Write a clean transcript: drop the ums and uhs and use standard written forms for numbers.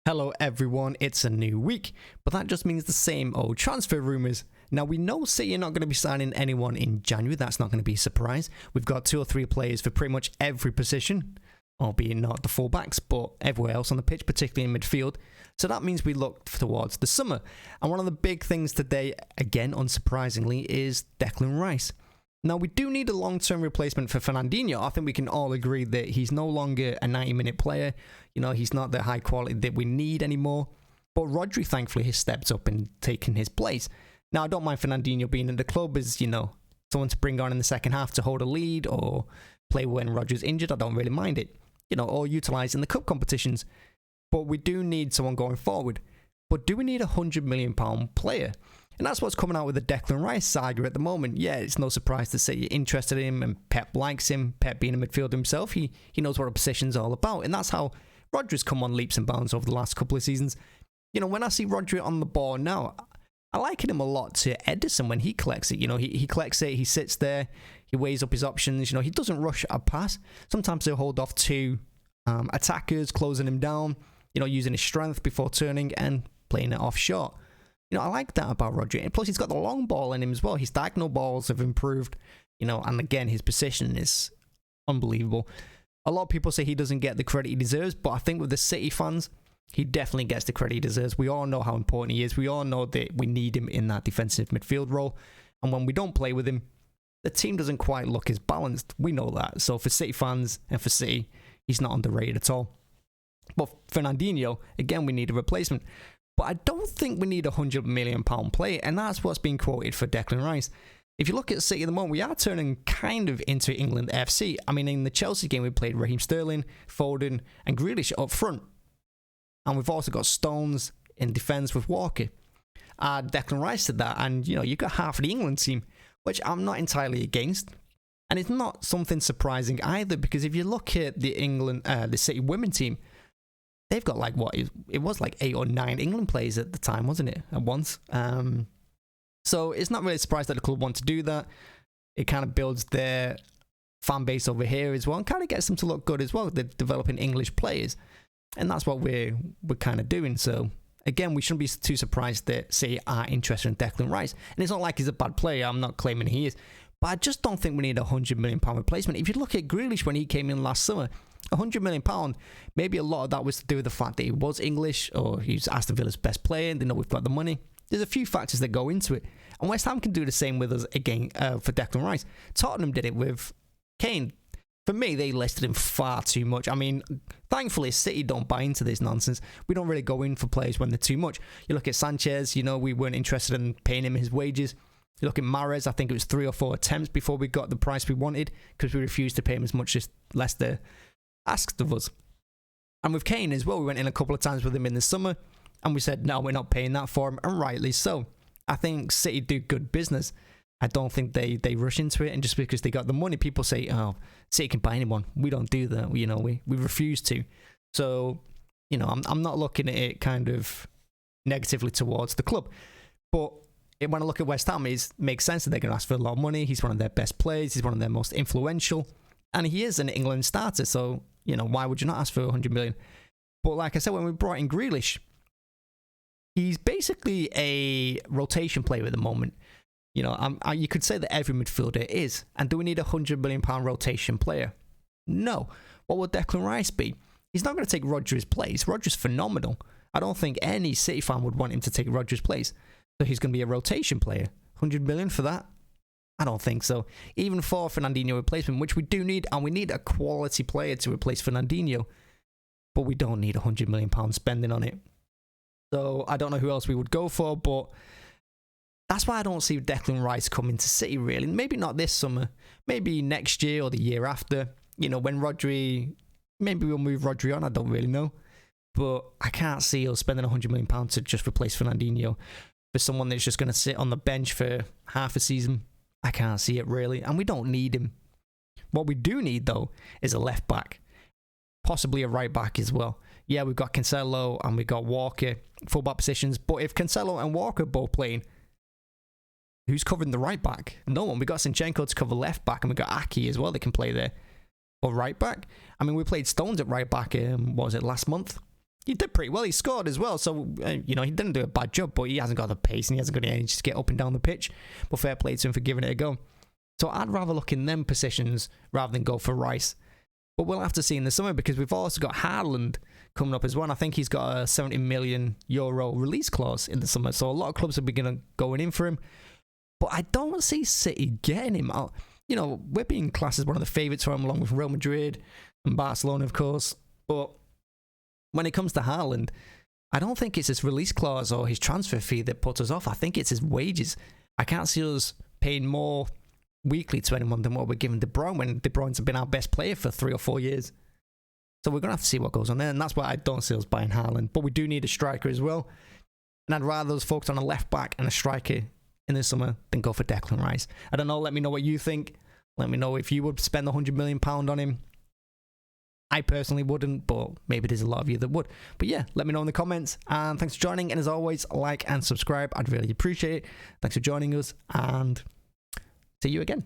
Hello everyone, it's a new week, but that just means the same old transfer rumours. Now we know City are not going to be signing anyone in January, that's not going to be a surprise. We've got 2 or 3 players for pretty much every position, albeit not the fullbacks, but everywhere else on the pitch, particularly in midfield. So that means we look towards the summer. And one of the big things today, again unsurprisingly, is Declan Rice. Now, we do need a long-term replacement for Fernandinho. I think we can all agree that he's no longer a 90-minute player. You know, he's not the high quality that we need anymore. But Rodri, thankfully, has stepped up and taken his place. Now, I don't mind Fernandinho being in the club as, you know, someone to bring on in the second half to hold a lead or play when Rodri's injured. I don't really mind it. You know, or utilise in the cup competitions. But we do need someone going forward. But do we need a £100 million player? And that's what's coming out with the Declan Rice saga at the moment. Yeah, it's no surprise to say you're interested in him and Pep likes him. Pep being a midfielder himself, he knows what a position's all about. And that's how Rodri's come on leaps and bounds over the last couple of seasons. You know, when I see Rodri on the ball now, I liken him a lot to Ederson when he collects it. You know, he collects it, he sits there, he weighs up his options. You know, he doesn't rush a pass. Sometimes he'll hold off 2 attackers, closing him down, you know, using his strength before turning and playing it off short. You know, I like that about Rodri. And plus, he's got the long ball in him as well. His diagonal balls have improved, you know, and again, his position is unbelievable. A lot of people say he doesn't get the credit he deserves, but I think with the City fans, he definitely gets the credit he deserves. We all know how important he is. We all know that we need him in that defensive midfield role. And when we don't play with him, the team doesn't quite look as balanced. We know that. So for City fans and for City, he's not underrated at all. But Fernandinho, again, we need a replacement. But I don't think we need a £100 million player, and that's what's being quoted for Declan Rice. If you look at City at the moment, we are turning kind of into England FC. I mean, in the Chelsea game, we played Raheem Sterling, Foden, and Grealish up front. And we've also got Stones in defence with Walker. Declan Rice did that, and, you know, you've got half of the England team, which I'm not entirely against. And it's not something surprising either, because if you look at the City women team, they've got like it was like 8 or 9 England players at the time, wasn't it? At once. So it's not really a surprise that the club want to do that. It kind of builds their fan base over here as well, and kind of gets them to look good as well. They're developing English players, and that's what we're kind of doing. So again, we shouldn't be too surprised that City are interested in Declan Rice. And it's not like he's a bad player. I'm not claiming he is, but I just don't think we need a £100 million replacement. If you look at Grealish when he came in last summer, £100 million, maybe a lot of that was to do with the fact that he was English or he's Aston Villa's best player and they know we've got the money. There's a few factors that go into it. And West Ham can do the same with us again for Declan Rice. Tottenham did it with Kane. For me, they listed him far too much. I mean, thankfully, City don't buy into this nonsense. We don't really go in for players when they're too much. You look at Sanchez, you know, we weren't interested in paying him his wages. You look at Mahrez, I think it was 3 or 4 attempts before we got the price we wanted because we refused to pay him as much as Leicester asked of us. And with Kane as well, we went in a couple of times with him in the summer and we said, no, we're not paying that for him, and rightly so. I think City do good business. I don't think they rush into it, and just because they got the money, people say, oh, City can buy anyone. We don't do that. You know, we refuse to. So, you know, I'm not looking at it kind of negatively towards the club. But when I look at West Ham, it makes sense that they're going to ask for a lot of money. He's one of their best players. He's one of their most influential. And he is an England starter. So, you know, why would you not ask for 100 million? But like I said, when we brought in Grealish, he's basically a rotation player at the moment. You know, you could say that every midfielder is. And do we need a £100 million rotation player? No. What will Declan Rice be? He's not going to take Rodri's place. Rodri's phenomenal. I don't think any City fan would want him to take Rodri's place. So he's going to be a rotation player. 100 million for that? I don't think so. Even for Fernandinho replacement, which we do need, and we need a quality player to replace Fernandinho, but we don't need £100 million spending on it. So I don't know who else we would go for, but that's why I don't see Declan Rice coming to City, really. Maybe not this summer. Maybe next year or the year after. You know, when Rodri... Maybe we'll move Rodri on. I don't really know. But I can't see us spending £100 million to just replace Fernandinho for someone that's just going to sit on the bench for half a season. I can't see it, really. And we don't need him. What we do need, though, is a left back. Possibly a right back as well. Yeah, we've got Cancelo and we've got Walker, full-back positions. But if Cancelo and Walker both playing, who's covering the right back? No one. We got Zinchenko to cover left back, and we got Aki as well that can play there. Or right back. I mean, we played Stones at right back, what was it, last month? he did pretty well. He scored as well, so he didn't do a bad job, but he hasn't got the pace and he hasn't got the energy to get up and down the pitch. But fair play to him for giving it a go. So I'd rather look in them positions rather than go for Rice. But we'll have to see in the summer, because we've also got Haaland coming up as well. And I think he's got a €70 million release clause in the summer, so a lot of clubs will be going in for him. But I don't see City getting him out. We're being classed as one of the favourites for him, along with Real Madrid and Barcelona, of course. But when it comes to Haaland, I don't think it's his release clause or his transfer fee that puts us off. I think it's his wages. I can't see us paying more weekly to anyone than what we're giving De Bruyne, when De Bruyne's been our best player for 3 or 4 years. So we're going to have to see what goes on there, and that's why I don't see us buying Haaland. But we do need a striker as well, and I'd rather us focus on a left back and a striker in the summer than go for Declan Rice. I don't know, let me know what you think. Let me know if you would spend the £100 million on him. I personally wouldn't, but maybe there's a lot of you that would. But yeah, let me know in the comments, and thanks for joining, and as always, like and subscribe. I'd really appreciate it. Thanks for joining us, and see you again.